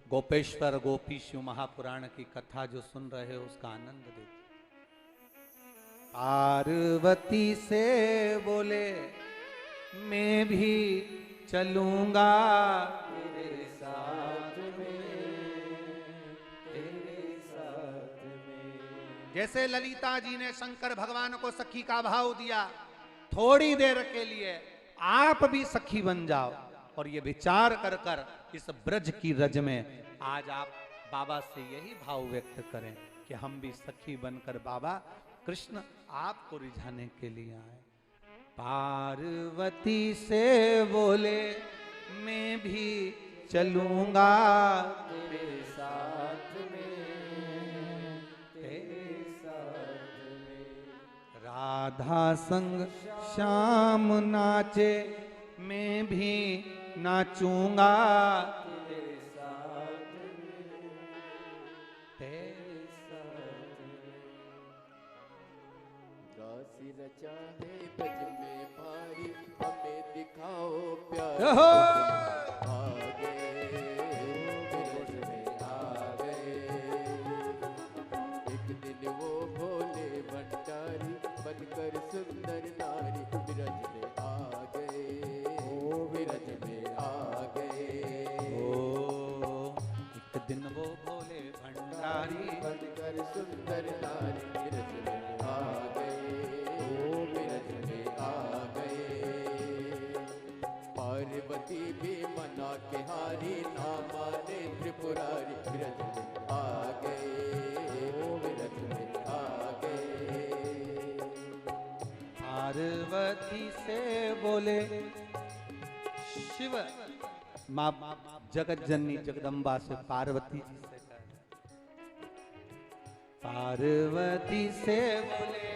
गोपेश्वर गोपी शिव महापुराण की कथा जो सुन रहे हो उसका आनंद देखिए। पार्वती से बोले मैं भी चलूंगा तेरे साथ में, तेरे साथ में। जैसे ललिता जी ने शंकर भगवान को सखी का भाव दिया, थोड़ी देर के लिए आप भी सखी बन जाओ और ये विचार कर कर इस ब्रज की रज में आज आप बाबा से यही भाव व्यक्त करें कि हम भी सखी बनकर बाबा कृष्ण आपको रिझाने के लिए आए। पार्वती से बोले मैं भी चलूंगा तेरे साथ में, तेरे साथ में। राधा संग श्याम नाचे मैं भी नाचूंगा तेरे साथ में, तेरे साथ में। दासी रचा है ब्रज में भारी, हमें दिखाओ प्यार। आ गए ब्रज में आ गए, एक दिन वो भोले भंडारी बनकर सुंदर नारी ब्रज में आ गए, ब्रज में आ गए। ओ एक दिन वो भोले भंडारी बनकर सुंदर नारी ब्रज में आ गए, ब्रज में आ गए। पार्वती भी मना के हारी, ना माने त्रिपुरारी ब्रज में आ गए, ब्रज में आ गए। पार्वती से बोले शिव माँ जगत जननी जगदम्बा से पार्वती जी से पार्वती से बोले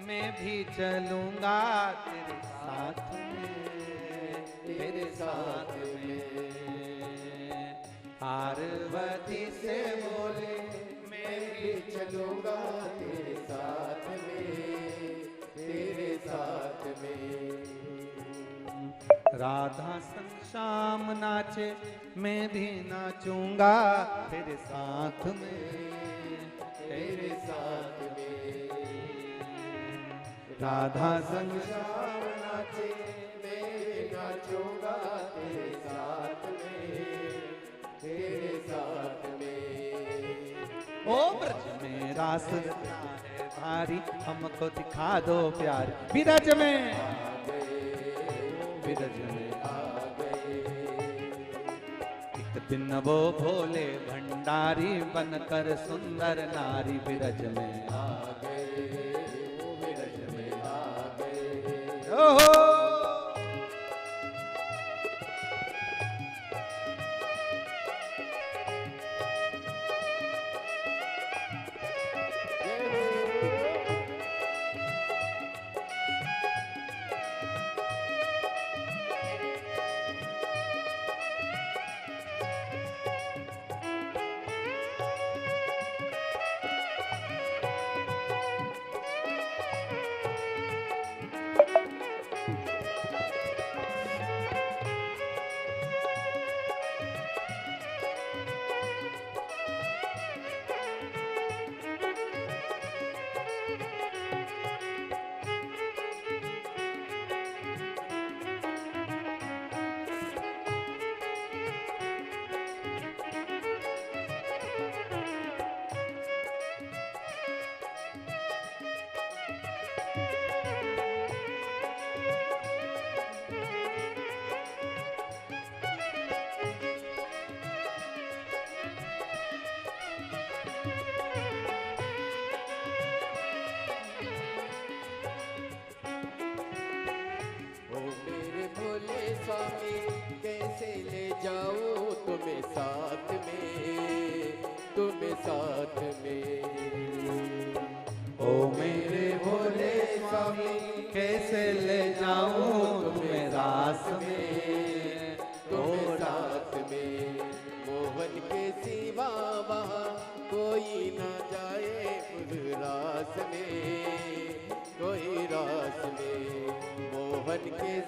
मैं भी चलूंगा तेरे साथ में, तेरे साथ में। पार्वती से बोले मैं भी चलूंगा तेरे साथ में, तेरे साथ में। राधा संग श्याम नाचे मैं भी नाचूंगा तेरे साथ में, तेरे साथ में। राधा संग श्याम नाचे मैं भी नाचूंगा तेरे साथ में, तेरे साथ में। ओ ब्रज में रास रचा है भारी, हमको दिखा दो प्यार बिरज में, बिरज में आ गए। एक दिन वो भोले भंडारी बनकर सुंदर नारी बिरज में आ गए, ब्रज में आ गए। ओहो।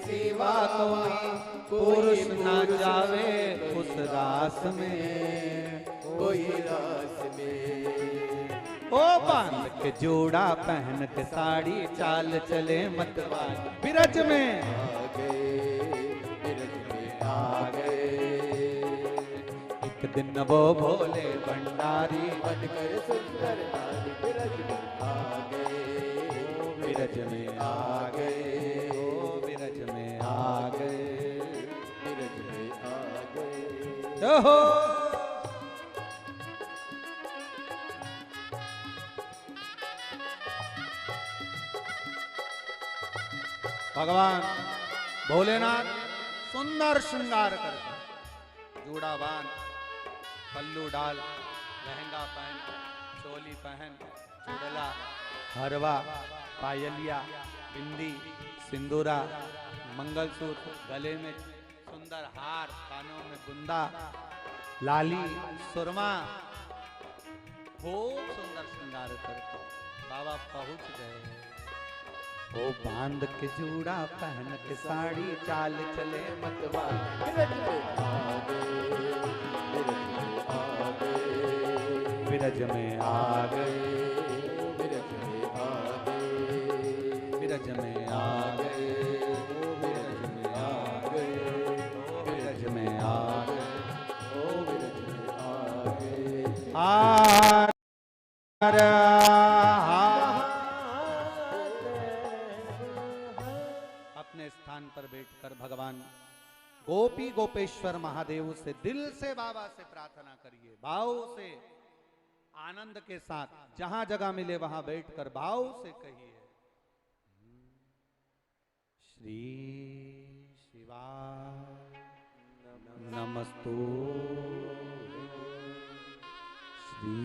सिवा कोई पुरुष न जावे उस रास में, कोई रास में। ओ बांध के जोड़ा पहन के साड़ी चाल चले मतवान बिरज में आ गए, बिरज में आ गए। एक दिन वो भोले भंडारी बनकर सुंदर नारी बिरज में आ गए, बिरज में आ गए, ओ बिरज में आ गए, बिरज में आ गए। जय हो। भगवान भोलेनाथ सुंदर श्रृंगार करके जूड़ा बांध, पल्लू डाल, लहंगा पहन, चोली पहन, चुड़ला, हरवा, पायलिया, बिंदी, सिंदूरा, मंगलसूत्र, गले में सुंदर हार, कानों में बुंदा, लाली, सुरमा, खूब सुंदर श्रृंगार करके बाबा पहुंच गए। ओ बांध के जूड़ा पहन के साड़ी चाल चले मतवान बिरज में आ गए, बिरज में आ गए, बिरज में आ गए, बिरज में आ गए, बिरज में आ गए, बिरज में बिरज में आ आ गए, गए, ओ बिरज में आ गए। हार अपने स्थान पर बैठकर भगवान गोपी गोपेश्वर महादेव से दिल से बाबा से प्रार्थना करिए, भाव से आनंद के साथ जहां जगह मिले वहां बैठकर भाव से कहिए, श्री शिवाय नमस्तु, श्री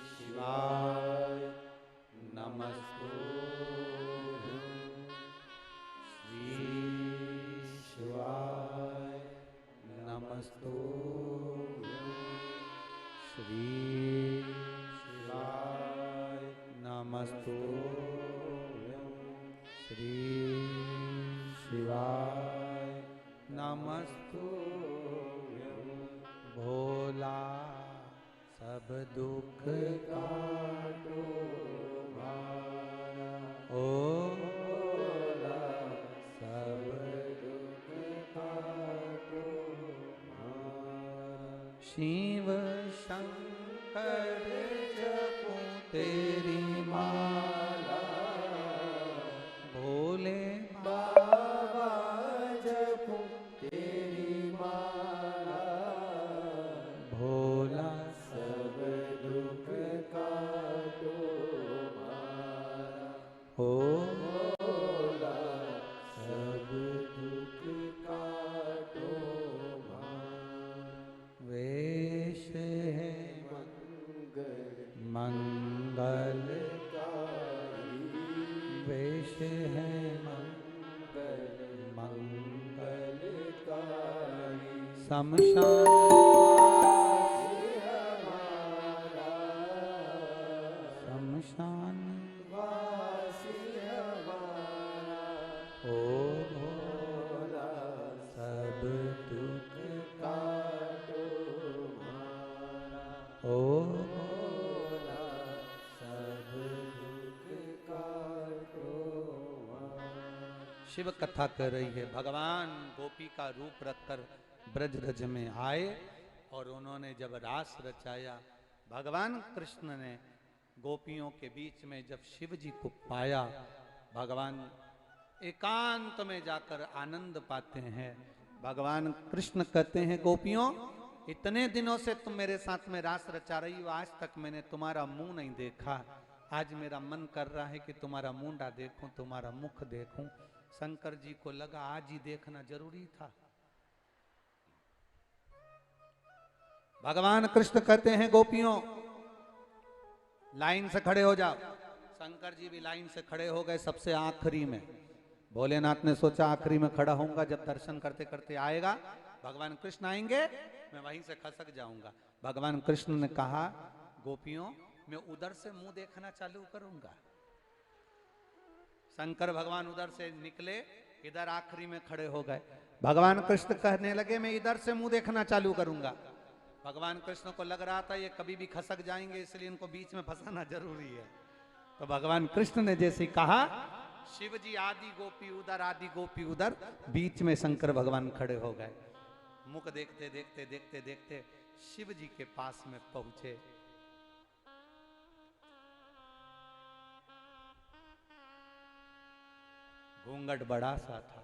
शिवाय नमस्तु, श्री शिवाय नमस्तु, श्री शिवाय नमस्तु, श्री शिवाय नमस्तु। भोला सब दुख काटो भारा, ओ भोला सब दुख काटो भारा। शिव शंकर जपो तेरी माला, भोले बाबा जपो तेरी माला, भोला सब दुख काटो मारा, ओ भोला सब दुख काटो मारा। वेश है मंगल वेश है मंगलकारी, शमशान शमशान ओ भोला सब दुख काटो मारा, ओ भोला सब दुख काटो मारा। शिव कथा कर रही है, भगवान गोपी का रूप रखकर ब्रज रज में आए और उन्होंने जब रास रचाया, भगवान कृष्ण ने गोपियों के बीच में जब शिव जी को पाया, भगवान एकांत में जाकर आनंद पाते हैं। भगवान कृष्ण कहते हैं, गोपियों इतने दिनों से तुम मेरे साथ में रास रचा रही हो, आज तक मैंने तुम्हारा मुंह नहीं देखा, आज मेरा मन कर रहा है कि तुम्हारा मुंडा देखूं, तुम्हारा मुख देखूं। शंकर जी को लगा आज ही देखना जरूरी था। भगवान कृष्ण कहते हैं, गोपियों लाइन से खड़े हो जाओ। शंकर जी भी लाइन से खड़े हो गए सबसे आखिरी में। भोलेनाथ ने सोचा आखिरी में खड़ा होऊंगा, जब दर्शन करते करते आएगा भगवान कृष्ण आएंगे, मैं वहीं से खसक जाऊंगा। भगवान कृष्ण ने कहा, गोपियों मैं उधर से मुंह देखना चालू करूंगा। शंकर भगवान उधर से निकले इधर आखिरी में खड़े हो गए। भगवान कृष्ण कहने लगे मैं इधर से मुंह देखना चालू करूंगा। भगवान कृष्ण को लग रहा था ये कभी भी खसक जाएंगे, इसलिए इनको बीच में फंसाना जरूरी है। तो भगवान कृष्ण ने जैसे कहा, शिव जी आदि गोपी उधर, आदि गोपी उधर, बीच में शंकर भगवान खड़े हो गए। मुख देखते देखते देखते देखते शिव जी के पास में पहुंचे। घूंघट बड़ा सा था।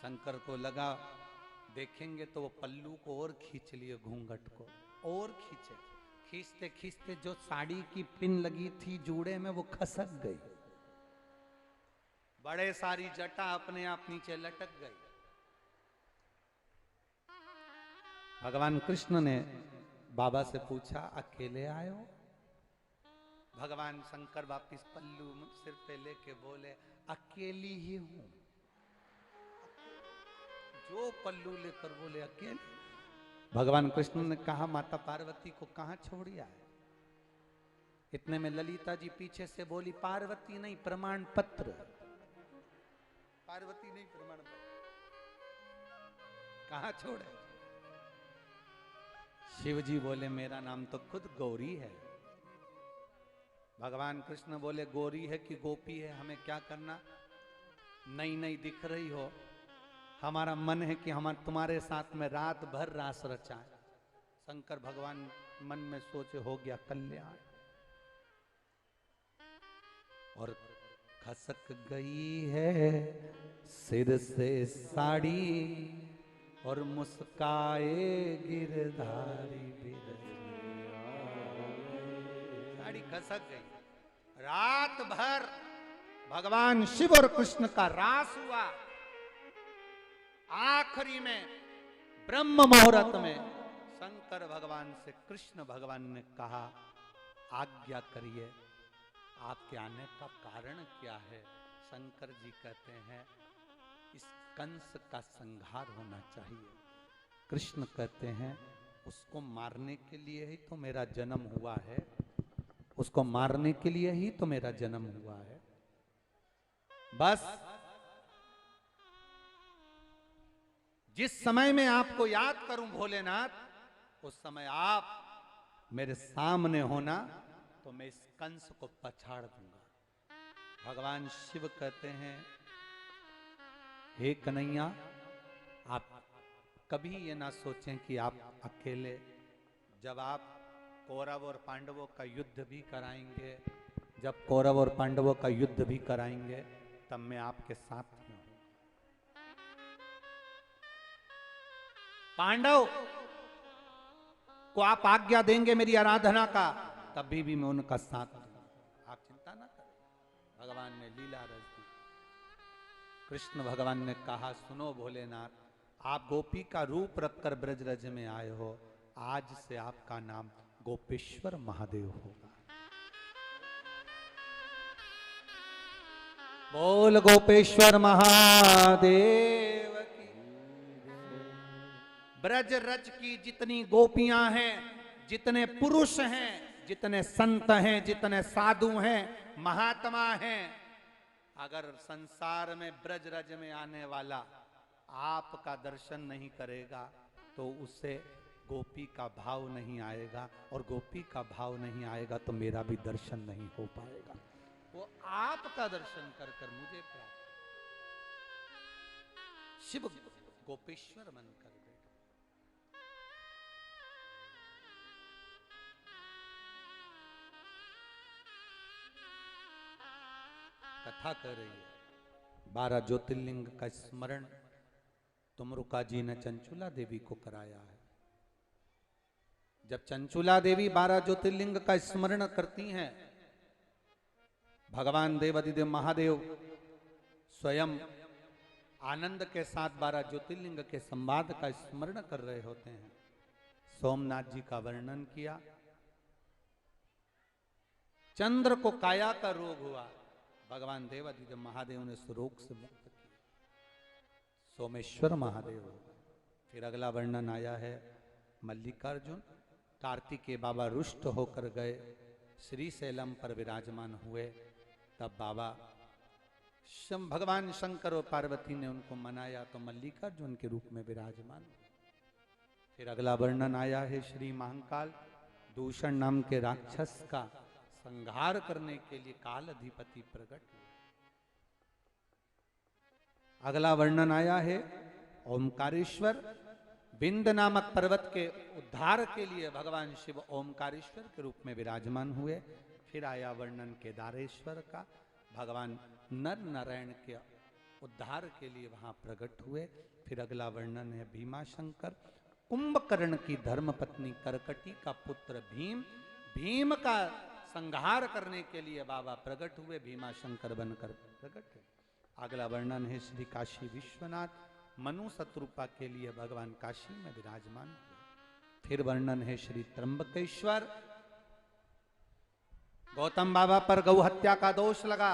शंकर को लगा देखेंगे तो वो पल्लू को और खींच लिए, घूंघट को और खींचे। खींचते खींचते जो साड़ी की पिन लगी थी जूड़े में वो खसक गई। बड़े सारी जटा अपने आप नीचे लटक गई। भगवान कृष्ण ने बाबा से पूछा अकेले आए हो? भगवान शंकर वापिस पल्लू सिर पे लेके बोले अकेली ही हूं। जो पल्लू लेकर बोले अकेले। भगवान कृष्ण ने कहा माता पार्वती को कहां छोड़िया है? इतने में ललिता जी पीछे से बोली पार्वती नहीं प्रमाण पत्र। पार्वती नहीं प्रमाण पत्र कहां छोड़े? शिव जी बोले मेरा नाम तो खुद गौरी है। भगवान कृष्ण बोले गौरी है कि गोपी है हमें क्या करना? नई नई दिख रही हो, हमारा मन है कि हम तुम्हारे साथ में रात भर रास रचाएं। शंकर भगवान मन में सोचे हो गया कल्याण। और खसक गई है सिर से साड़ी और मुस्काए गिरधारी बिरजिया। साड़ी खसक गई। रात भर भगवान शिव और कृष्ण का रास हुआ। आखिरी में ब्रह्म मुहूर्त में शंकर भगवान से कृष्ण भगवान ने कहा आज्ञा करिए, आपके आने का कारण क्या है? शंकर जी कहते हैं इस कंस का संहार होना चाहिए। कृष्ण कहते हैं उसको मारने के लिए ही तो मेरा जन्म हुआ है, उसको मारने के लिए ही तो मेरा जन्म हुआ है। बस जिस समय में आपको याद करूं भोलेनाथ, उस समय आप मेरे सामने होना तो मैं इस कंस को पछाड़ दूंगा। भगवान शिव कहते हैं हे कन्हैया, आप कभी ये ना सोचें कि आप अकेले, जब आप कौरव और पांडवों का युद्ध भी कराएंगे, जब कौरव और पांडवों का युद्ध भी कराएंगे तब मैं आपके साथ में हूं। पांडव को आप आज्ञा देंगे मेरी आराधना का, तभी भी मैं उनका साथ दूंगा, आप चिंता ना करें। भगवान ने लीला रच दी। कृष्ण भगवान ने कहा सुनो भोलेनाथ, आप गोपी का रूप रखकर ब्रजरज में आए हो, आज से आपका नाम गोपेश्वर महादेव होगा। बोल गोपेश्वर महादेव की। ब्रज रज की जितनी गोपियां हैं, जितने पुरुष हैं, जितने संत हैं, जितने साधु हैं, महात्मा हैं, अगर संसार में ब्रज रज में आने वाला आपका दर्शन नहीं करेगा तो उसे गोपी का भाव नहीं आएगा, और गोपी का भाव नहीं आएगा तो मेरा भी दर्शन नहीं हो पाएगा। वो आपका दर्शन कर कर मुझे प्राप्त। शिव गोपेश्वर मन कर दे। कथा कर रही है 12 ज्योतिर्लिंग का स्मरण तुमरुका जी ने चंचुला देवी को कराया है। जब चंचुला देवी 12 ज्योतिर्लिंग का स्मरण करती हैं, भगवान देवादिदेव महादेव स्वयं आनंद के साथ 12 ज्योतिर्लिंग के संवाद का स्मरण कर रहे होते हैं। सोमनाथ जी का वर्णन किया। चंद्र को काया का रोग हुआ, भगवान देवादिदेव महादेव ने उस रोग से मुक्त किया, सोमेश्वर महादेव। फिर अगला वर्णन आया है मल्लिकार्जुन, कार्तिकेय बाबा रुष्ट होकर गए, श्री शैलम पर विराजमान हुए, तब बाबा भगवान शंकर और पार्वती ने उनको मनाया तो मल्लिकार्जुन के रूप में विराजमान हुए। फिर अगला वर्णन आया है श्री महाकाल दूषण नाम के राक्षस का संहार करने के लिए काल अधिपति प्रकट हुए। अगला वर्णन आया है ओमकारेश्वर बिंद नामक पर्वत के उद्धार के लिए भगवान शिव ओमकारेश्वर के रूप में विराजमान हुए। फिर आया वर्णन केदारेश्वर का, भगवान नर नारायण के उद्धार के लिए वहां प्रकट हुए। फिर अगला वर्णन है भीमाशंकर, कुंभकर्ण की धर्मपत्नी करकटी का पुत्र भीम, भीम का संहार करने के लिए बाबा प्रकट हुए, भीमाशंकर बनकर प्रकट हुए। अगला वर्णन है श्री काशी विश्वनाथ, मनु शत्रुपा के लिए भगवान काशी में विराजमान हुए। फिर वर्णन है श्री त्र्यंबकेश्वर, गौतम बाबा पर गौ हत्या का दोष लगा,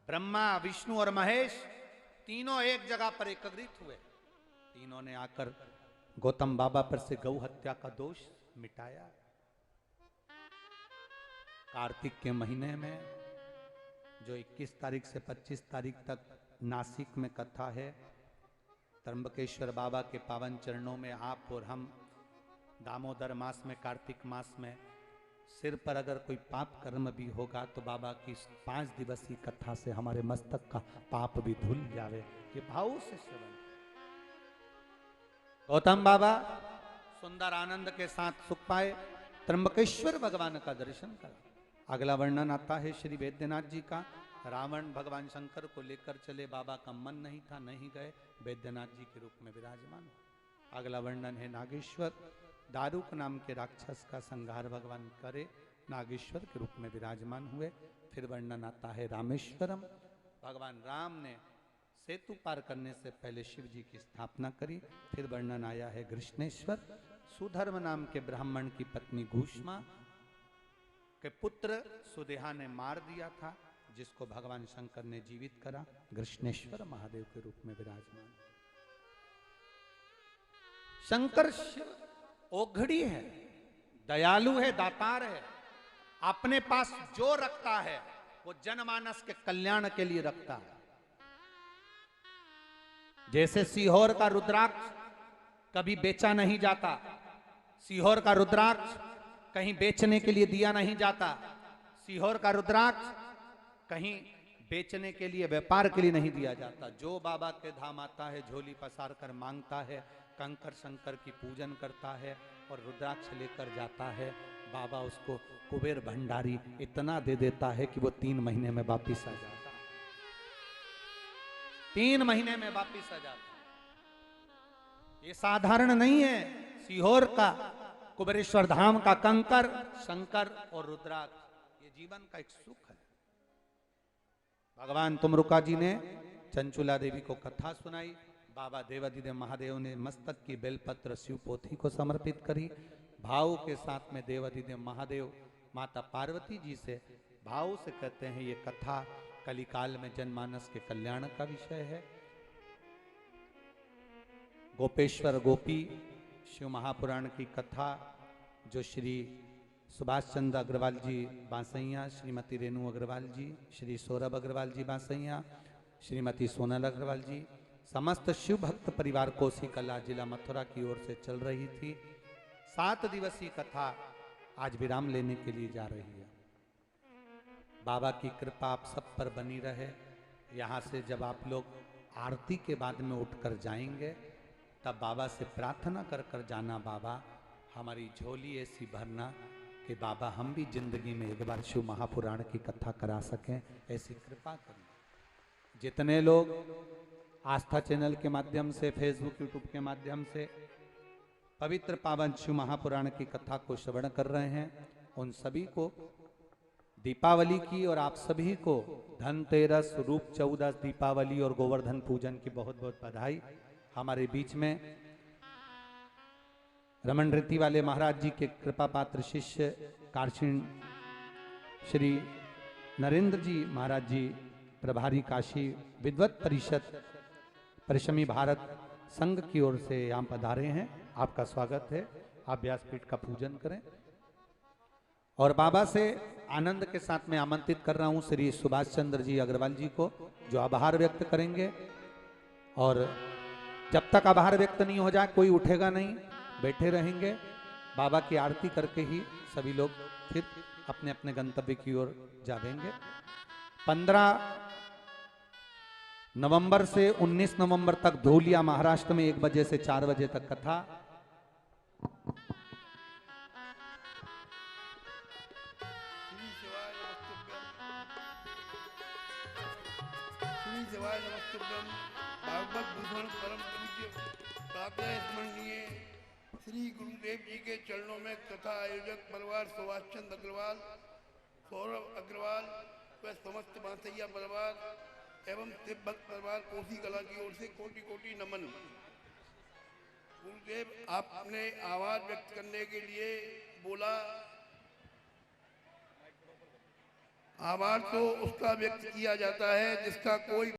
ब्रह्मा विष्णु और महेश तीनों एक जगह पर एकत्रित हुए, तीनों ने आकर गौतम बाबा पर से गौ हत्या का दोष मिटाया। कार्तिक के महीने में जो 21 तारीख से 25 तारीख तक नासिक में कथा है, त्र्यंबकेश्वर बाबा के पावन चरणों में आप और हम दामोदर मास में, कार्तिक मास में सिर पर अगर कोई पाप कर्म भी होगा तो बाबा की 5 दिवसीय कथा से हमारे मस्तक का पाप भी धुल जावे, ये भाव से श्रवण। गौतम बाबा सुंदर आनंद के साथ सुख पाए, त्र्यंबकेश्वर भगवान का दर्शन करा। अगला वर्णन आता है श्री वैद्यनाथ जी का, रावण भगवान शंकर को लेकर चले, बाबा का मन नहीं था, नहीं गए, वैद्यनाथ जी के रूप में विराजमान। अगला वर्णन है नागेश्वर, दारुक नाम के राक्षस का संहार भगवान करे, नागेश्वर के रूप में विराजमान हुए। फिर वर्णन आता है रामेश्वरम, भगवान राम ने सेतु पार करने से पहले शिव जी की स्थापना करी। फिर वर्णन आया है कृष्णेश्वर, सुधर्म नाम के ब्राह्मण की पत्नी घूष्मा के पुत्र सुदेहा ने मार दिया था, जिसको भगवान शंकर ने जीवित करा, कृष्णेश्वर महादेव के रूप में विराजमान। शंकर शिव ओघड़ी है, दयालु है, दातार है, अपने पास जो रखता है वो जनमानस के कल्याण के लिए रखता है। जैसे सीहोर का रुद्राक्ष कभी बेचा नहीं जाता, सीहोर का रुद्राक्ष कहीं बेचने के लिए दिया नहीं जाता, सीहोर का रुद्राक्ष कहीं बेचने के लिए, व्यापार के लिए नहीं दिया जाता। जो बाबा के धाम आता है झोली पसार कर मांगता है, कंकर शंकर की पूजन करता है और रुद्राक्ष लेकर जाता है, बाबा उसको कुबेर भंडारी इतना दे देता है कि वो 3 महीने में वापिस आ जाता है, 3 महीने में वापिस आ जाता है। ये साधारण नहीं है, सीहोर का कुबेरेश्वर धाम का कंकर, शंकर और रुद्राक्ष ये जीवन का एक सुख है। भगवान तुमरुका जी ने चंचुला देवी को कथा सुनाई, बाबा देवाधिदेव महादेव ने मस्तक की बेलपत्र शिव पोथी को समर्पित करी। भाव के साथ में देवाधिदेव महादेव माता पार्वती जी से भाव से कहते हैं ये कथा कलिकाल में जनमानस के कल्याण का विषय है। गोपेश्वर गोपी शिव महापुराण की कथा जो श्री सुभाष चंद्र अग्रवाल जी बांसैया, श्रीमती रेणु अग्रवाल जी, श्री सौरभ अग्रवाल जी बांसैया, श्रीमती सोनल अग्रवाल जी, समस्त शिव भक्त परिवार कोसी कला जिला मथुरा की ओर से चल रही थी। 7 दिवसीय कथा आज विराम लेने के लिए जा रही है। बाबा की कृपा आप सब पर बनी रहे। यहाँ से जब आप लोग आरती के बाद में उठकर जाएंगे तब बाबा से प्रार्थना कर कर जाना, बाबा हमारी झोली ऐसी भरना कि बाबा हम भी जिंदगी में एक बार शिव महापुराण की कथा करा सकें, ऐसी कृपा करना। जितने लोग आस्था चैनल के माध्यम से, फेसबुक यूट्यूब के माध्यम से पवित्र पावन शिव महापुराण की कथा को श्रवण कर रहे हैं, उन सभी को दीपावली की और आप सभी को धनतेरस, रूप चौदस, दीपावली और गोवर्धन पूजन की बहुत बहुत बधाई। हमारे बीच में रमन रीति वाले महाराज जी के कृपा पात्र शिष्य कार्षिण श्री नरेंद्र जी महाराज जी प्रभारी काशी विद्वत परिषद परिश्रमी भारत संघ की ओर से यहाँ पधारे हैं। आपका स्वागत है, आप व्यासपीठ का पूजन करें। और बाबा से आनंद के साथ मैं आमंत्रित कर रहा हूं श्री सुभाष चंद्र जी अग्रवाल जी को, जो आभार व्यक्त करेंगे। और जब तक आभार व्यक्त नहीं हो जाए कोई उठेगा नहीं, बैठे रहेंगे। बाबा की आरती करके ही सभी लोग फिर अपने अपने गंतव्य की ओर जाएंगे। 15 नवंबर से 19 नवंबर तक धूलिया महाराष्ट्र में 1 बजे से 4 बजे तक कथा। श्री शिवाय नमस्तुभ्यम। भागवत भूषण परम पूज्य प्रातः स्मरणीय श्री गुरुदेव जी के चरणों में कथा आयोजक परिवार सुभाष चंद्र अग्रवाल, सौरभ अग्रवाल व समस्त बांसैया परिवार एवं तिब्बत परिवार कोसी कला की ओर से कोटि कोटि नमन। गुरुदेव आपने आवाज व्यक्त करने के लिए बोला, आभार तो उसका व्यक्त किया जाता है जिसका कोई